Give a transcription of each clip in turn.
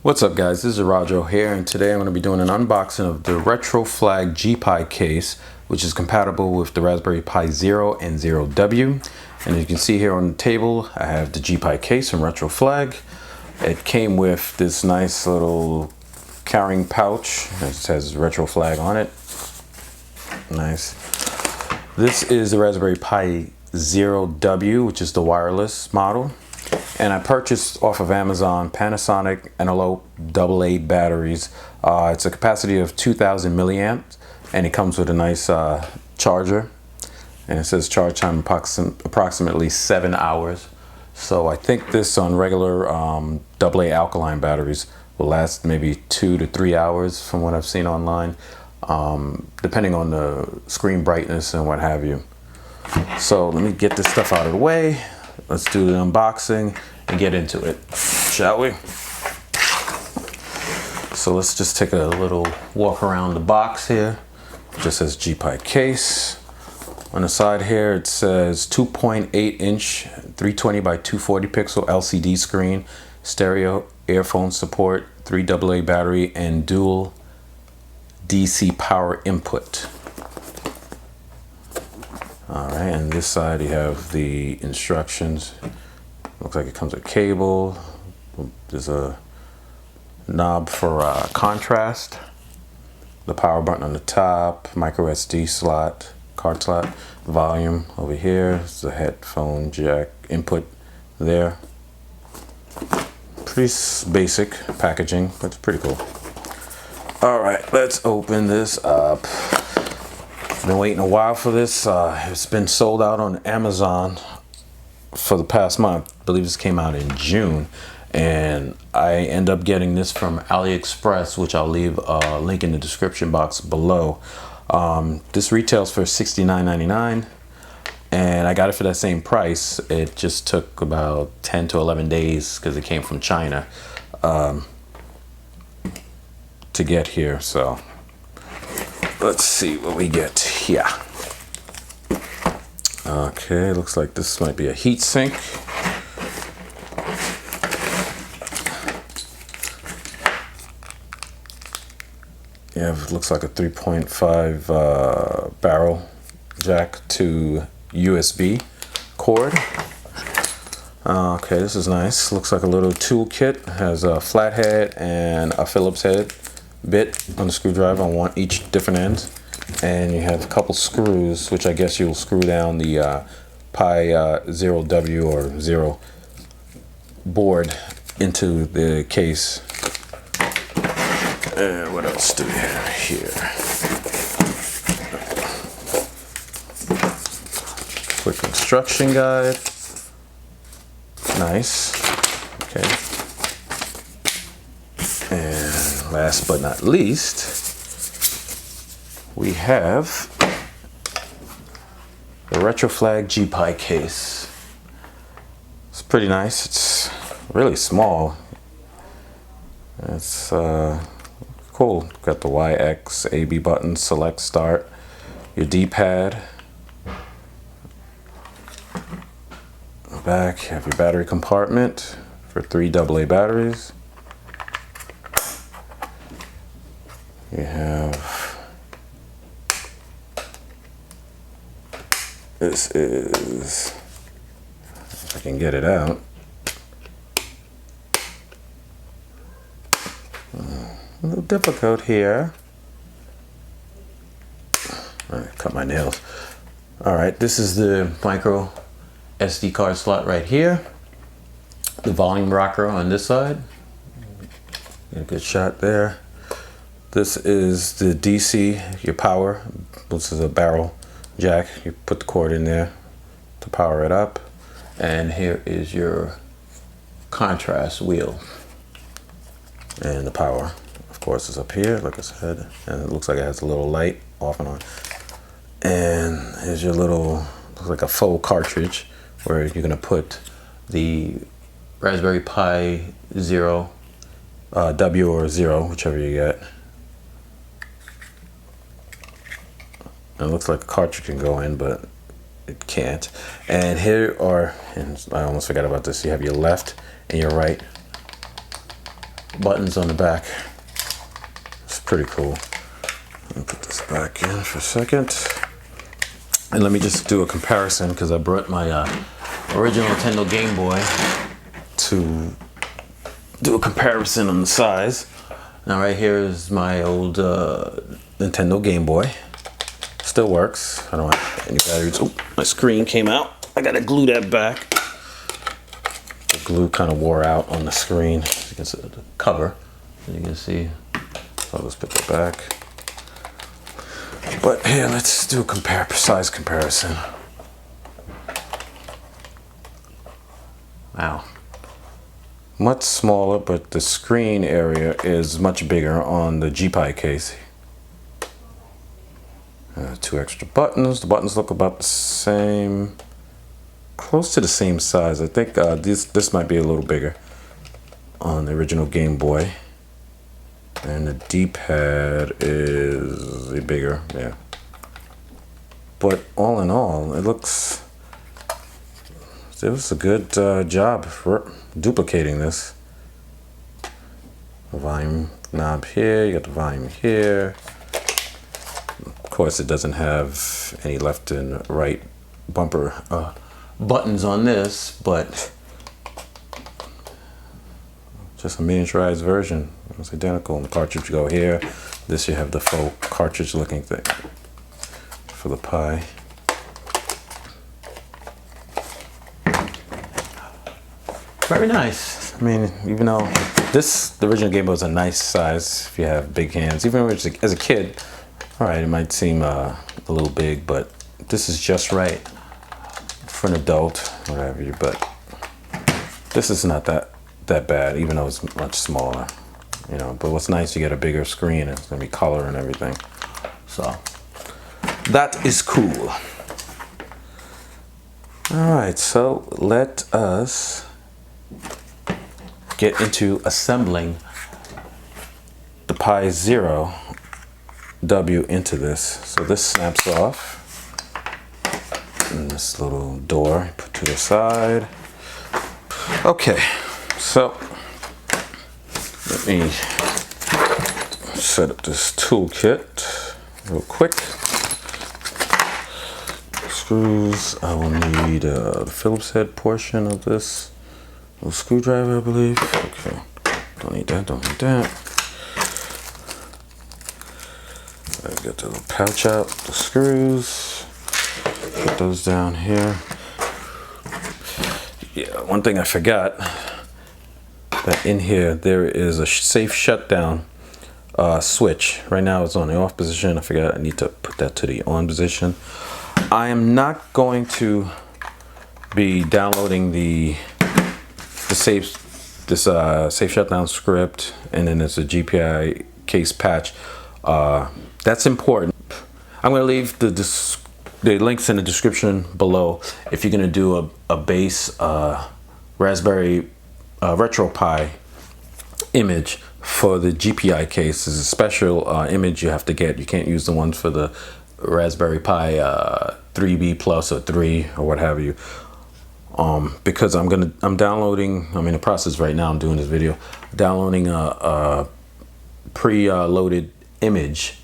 What's up guys, this is Roger here, and today I'm going to be doing an unboxing of the Retroflag GPi Case, which is compatible with the Raspberry Pi 0 and 0W. And as you can see here on the table, I have the GPi Case from Retroflag. It came with this nice little carrying pouch. It says Retroflag on it. Nice. This is the Raspberry Pi 0W, which is the wireless model. And I purchased off of Amazon Panasonic Envelope AA batteries. It's a capacity of 2,000 milliamps, and it comes with a nice charger. And it says charge time approximately 7 hours. So I think this on regular AA alkaline batteries will last maybe 2 to 3 hours from what I've seen online, depending on the screen brightness and what have you. So let me get this stuff out of the way. Let's do the unboxing and get into it, shall we? So let's just take a little walk around the box here. It just says GPi Case. On the side here it says 2.8 inch 320 by 240 pixel LCD screen, stereo earphone support, 3 AA battery, and dual DC power input. Alright, and this side you have the instructions. Looks like it comes with cable. There's a knob for contrast, the power button on the top, micro SD slot, card slot, volume over here. There's a headphone jack input there. Pretty basic packaging, but it's pretty cool. Alright, let's open this up. Been waiting a while for this. It's been sold out on Amazon for the past month. I believe this came out in June, and I end up getting this from AliExpress, which I'll leave a link in the description box below. This retails for $69.99, and I got it for that same price. It just took about 10 to 11 days because it came from China to get here. So let's see what we get here. Okay, looks like this might be a heat sink. Yeah, it looks like a 3.5 barrel jack to USB cord. Okay, this is nice. Looks like a little toolkit. Has a flathead and a Phillips head bit on the screwdriver on each different ends, and you have a couple screws, which I guess you'll screw down the Pi 0W or 0 board into the case. And what else do we have here? Quick instruction guide. Nice. Okay. And last but not least, we have the Retroflag GPi Case. It's pretty nice. It's really small. It's cool. Got the YX AB button, select, start, your D-pad. Back, you have your battery compartment for 3 AA batteries. You have, this is, if I can get it out, a little difficult here. I cut my nails. Alright, this is the micro SD card slot right here. The volume rocker on this side. Get a good shot there. This is the DC, your power. This is a barrel jack. You put the cord in there to power it up. And here is your contrast wheel. And the power, of course, is up here, like I said. And it looks like it has a little light off and on. And here's your little, looks like a faux cartridge where you're going to put the Raspberry Pi 0, W or 0, whichever you get. It looks like a cartridge can go in, but it can't. And here are, and I almost forgot about this, you have your left and your right buttons on the back. It's pretty cool. Let me put this back in for a second. And let me just do a comparison because I brought my original Nintendo Game Boy to do a comparison on the size. Now right here is my old Nintendo Game Boy. Still works. I don't have any batteries. Oh, my screen came out. I gotta glue that back. The glue kind of wore out on the screen. You can see the cover. You can see. So I'll just put that back. But here, let's do a size comparison. Wow. Much smaller, but the screen area is much bigger on the GPi case. 2 extra buttons. The buttons look about the same, close to the same size. I think this might be a little bigger on the original Game Boy. And the D-pad is bigger, yeah. But all in all, it was a good job for duplicating this. The volume knob here, you got the volume here. Of course, it doesn't have any left and right bumper buttons on this, but just a miniaturized version. It's identical. And the cartridge go here. This you have the faux cartridge looking thing for the Pi. Very nice. I mean, even though the original Game Boy was a nice size if you have big hands. Even as a kid, all right, it might seem a little big, but this is just right for an adult, whatever. But this is not that bad, even though it's much smaller. You know, but what's nice, you get a bigger screen. It's gonna be color and everything. So that is cool. All right, so let us get into assembling the Pi Zero W into this. So this snaps off, and this little door put to the side. Okay, so let me set up this toolkit real quick. Screws. I will need the Phillips head portion of this. A screwdriver, I believe. Okay. Don't need that. Don't need that. I get the little pouch out, the screws. Put those down here. Yeah, one thing I forgot. That in here there is a safe shutdown switch. Right now it's on the off position. I forgot I need to put that to the on position. I am not going to be downloading the safe shutdown script, and then there's a GPi case patch. That's important. I'm going to leave the links in the description below if you're going to do a base Raspberry RetroPie image for the GPi case. There's a special image you have to get. You can't use the ones for the Raspberry Pi 3B Plus or 3 or what have you. Because I'm downloading, I'm in the process right now, I'm doing this video, downloading a pre-loaded image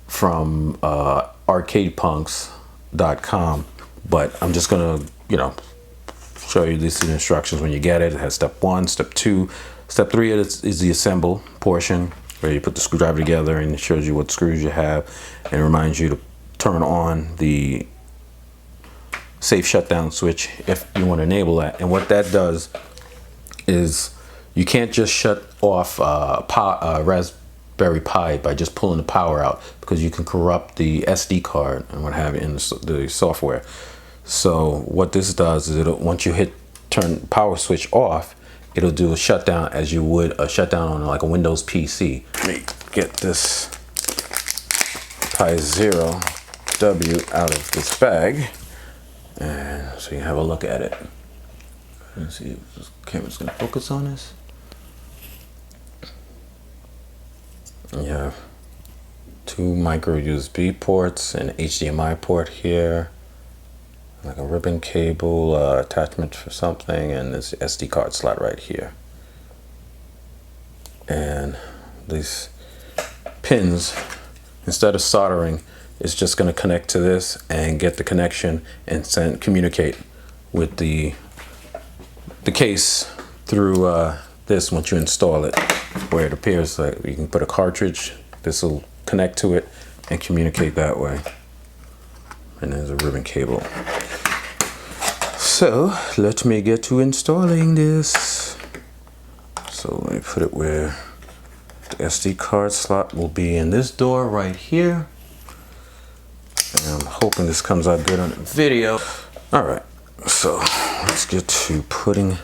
from arcadepunks.com, but I'm just gonna, show you these instructions when you get it. It has step 1, step 2, step 3 is the assemble portion where you put the screwdriver together and it shows you what screws you have and reminds you to turn on the safe shutdown switch if you want to enable that. And what that does is you can't just shut off Raspberry Pi by just pulling the power out, because you can corrupt the SD card and what have you in the software. So what this does is once you turn power switch off, it'll do a shutdown as you would a shutdown on like a Windows PC. Let me get this Pi Zero W out of this bag, and so you can have a look at it. Let's see if this camera's gonna focus on this. You have 2 micro USB ports, and HDMI port here, like a ribbon cable attachment for something, and this SD card slot right here. and these pins, instead of soldering, it's just going to connect to this and get the connection and communicate with the case through this once you install it, where it appears like you can put a cartridge, this will connect to it and communicate that way. And there's a ribbon cable. So let me get to installing this. So let me put it where the SD card slot will be in this door right here. And I'm hoping this comes out good on the video. All right, so let's get to putting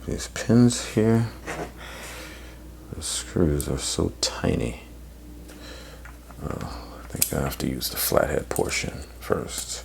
these pins here. The screws are so tiny. I think I have to use the flathead portion first.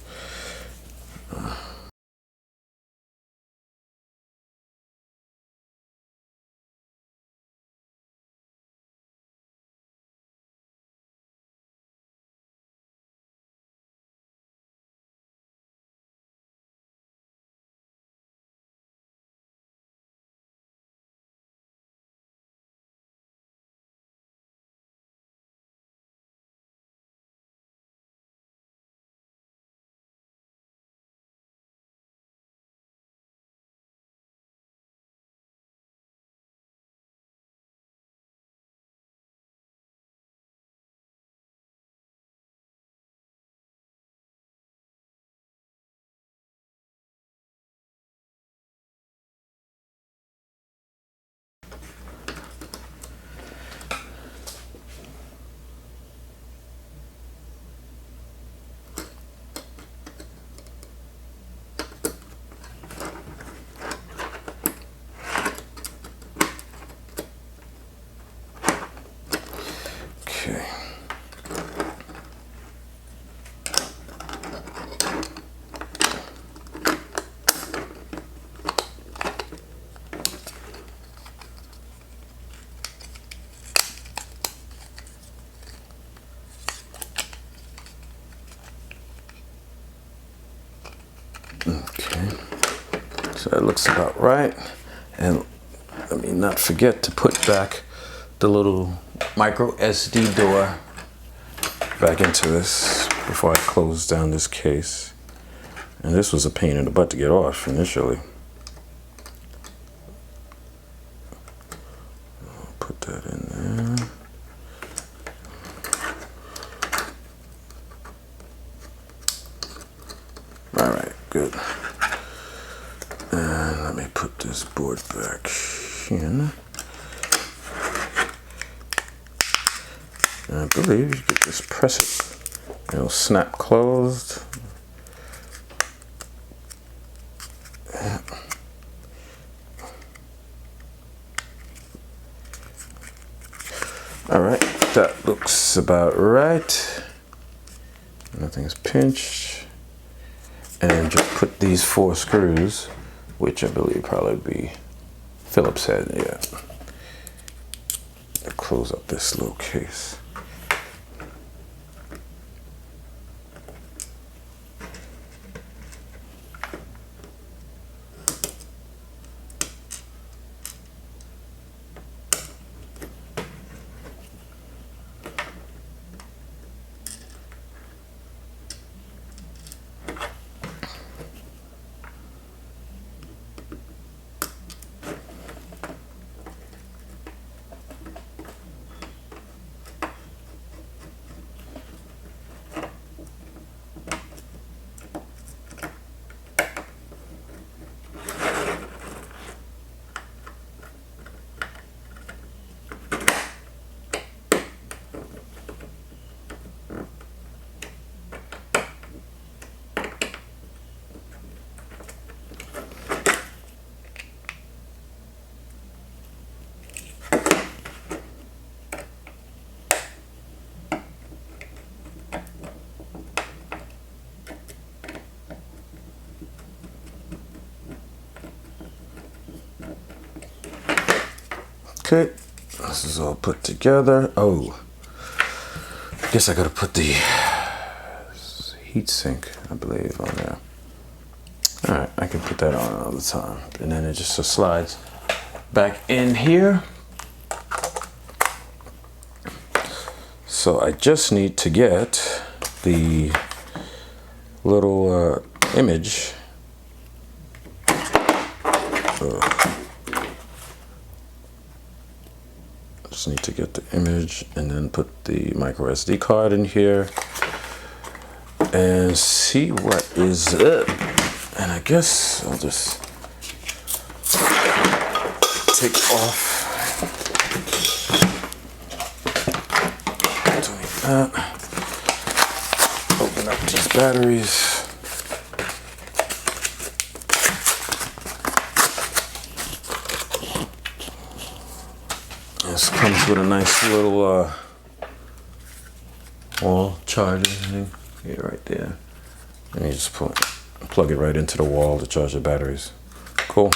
Okay. Okay, so that looks about right. And let me not forget to put back the little micro SD door back into this before I close down this case. And this was a pain in the butt to get off initially. I'll put that in there. All right, good. And let me put this board back in. And I believe you could just press it. It'll snap closed. All right, that looks about right. Nothing's pinched. And just put these 4 screws, which I believe probably be Phillips head, yeah. Close up this little case. Okay, this is all put together. Oh, I guess I gotta put the heat sink, I believe, on there. All right, I can put that on all the time, and then it just slides back in here. So I just need to get the little image. Just need to get the image and then put the micro SD card in here and see what is it. And I guess I'll just take off that. Open up these batteries. This comes with a nice little wall charger thing here, right there. And you just plug it right into the wall to charge the batteries. Cool.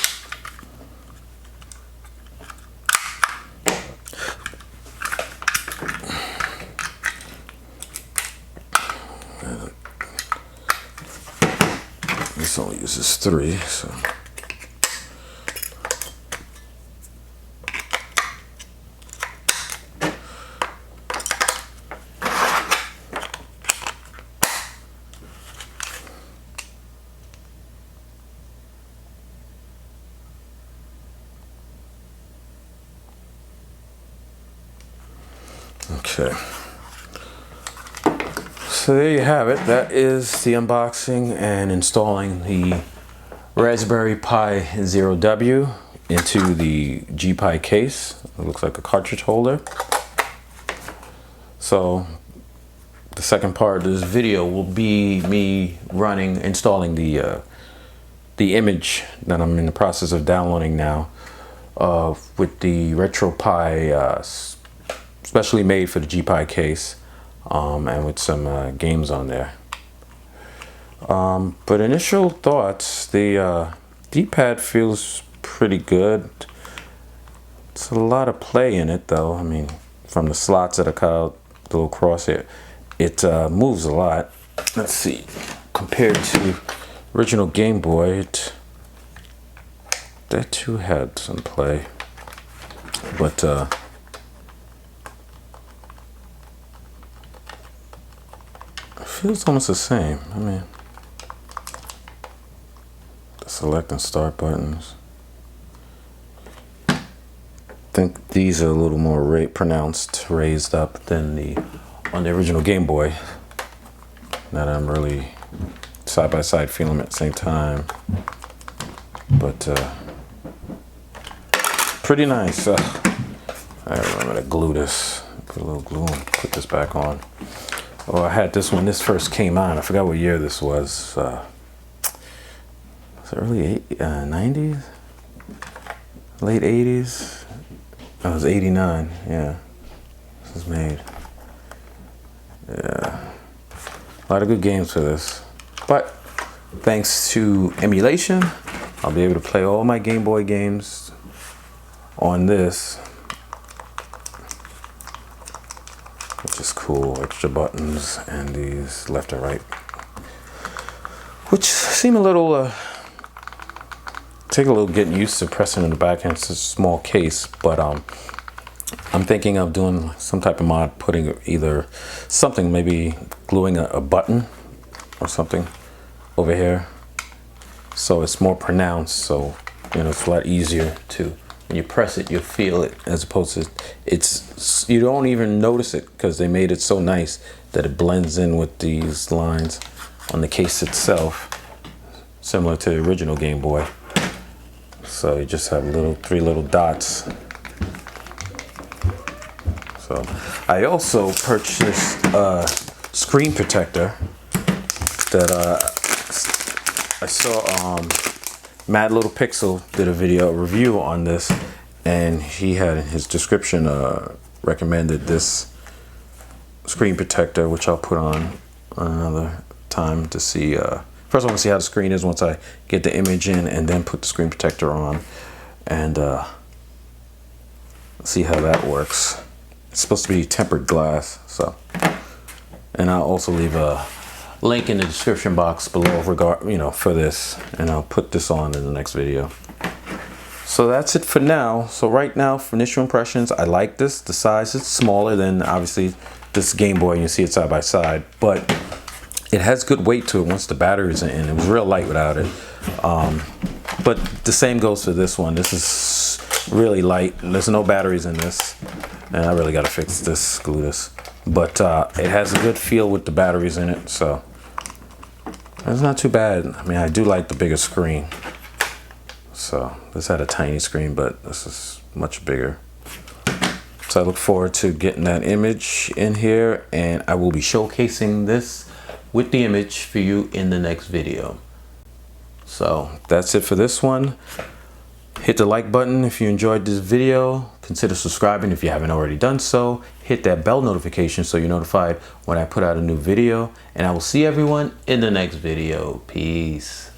This only uses 3, so. Okay, so there you have it. That is the unboxing and installing the Raspberry Pi 0W into the GPi case. It looks like a cartridge holder. So the second part of this video will be me installing the image that I'm in the process of downloading now with the Retroflag specially made for the GPi case, and with some games on there. But initial thoughts, the D-pad feels pretty good. It's a lot of play in it though. I mean, from the slots that are cut out, the little crosshair, it moves a lot. Let's see, compared to original Game Boy, that too had some play, but feels almost the same. I mean, the select and start buttons. I think these are a little more pronounced, raised up than on the original Game Boy. That I'm really side by side feeling at the same time. But pretty nice. I remember to glue this. Put a little glue and put this back on. Oh, I had this when this first came on. I forgot what year this was. Was it early 90s? Late 80s? It was 89, yeah. This was made. Yeah. A lot of good games for this. But thanks to emulation, I'll be able to play all my Game Boy games on this. Which is cool, extra buttons and these left and right, which seem a little take a little getting used to pressing in the back end. It's a small case, but I'm thinking of doing some type of mod, putting either something, maybe gluing a button or something over here so it's more pronounced, so you know it's a lot easier to, when you press it, you feel it, as opposed to you don't even notice it because they made it so nice that it blends in with these lines on the case itself, similar to the original Game Boy. So you just have 3 little dots. So I also purchased a screen protector that I saw Mad Little Pixel did a review on this, and he had in his description recommended this screen protector, which I'll put on another time to see. First I want to see how the screen is once I get the image in, and then put the screen protector on and see how that works. It's supposed to be tempered glass, so. And I'll also leave a link in the description box below for this, and I'll put this on in the next video. So that's it for now. So right now, for initial impressions, I like this. The size is smaller than obviously this Game Boy. You see it side by side, but it has good weight to it once the battery's in. It was real light without it. But the same goes for this one. This is really light. There's no batteries in this, and I really got to fix this, glue this. But it has a good feel with the batteries in it, so it's not too bad. I mean, I do like the bigger screen. So this had a tiny screen, but this is much bigger. So I look forward to getting that image in here, and I will be showcasing this with the image for you in the next video. So that's it for this one. Hit the like button if you enjoyed this video. Consider subscribing if you haven't already done so. Hit that bell notification so you're notified when I put out a new video. And I will see everyone in the next video. Peace.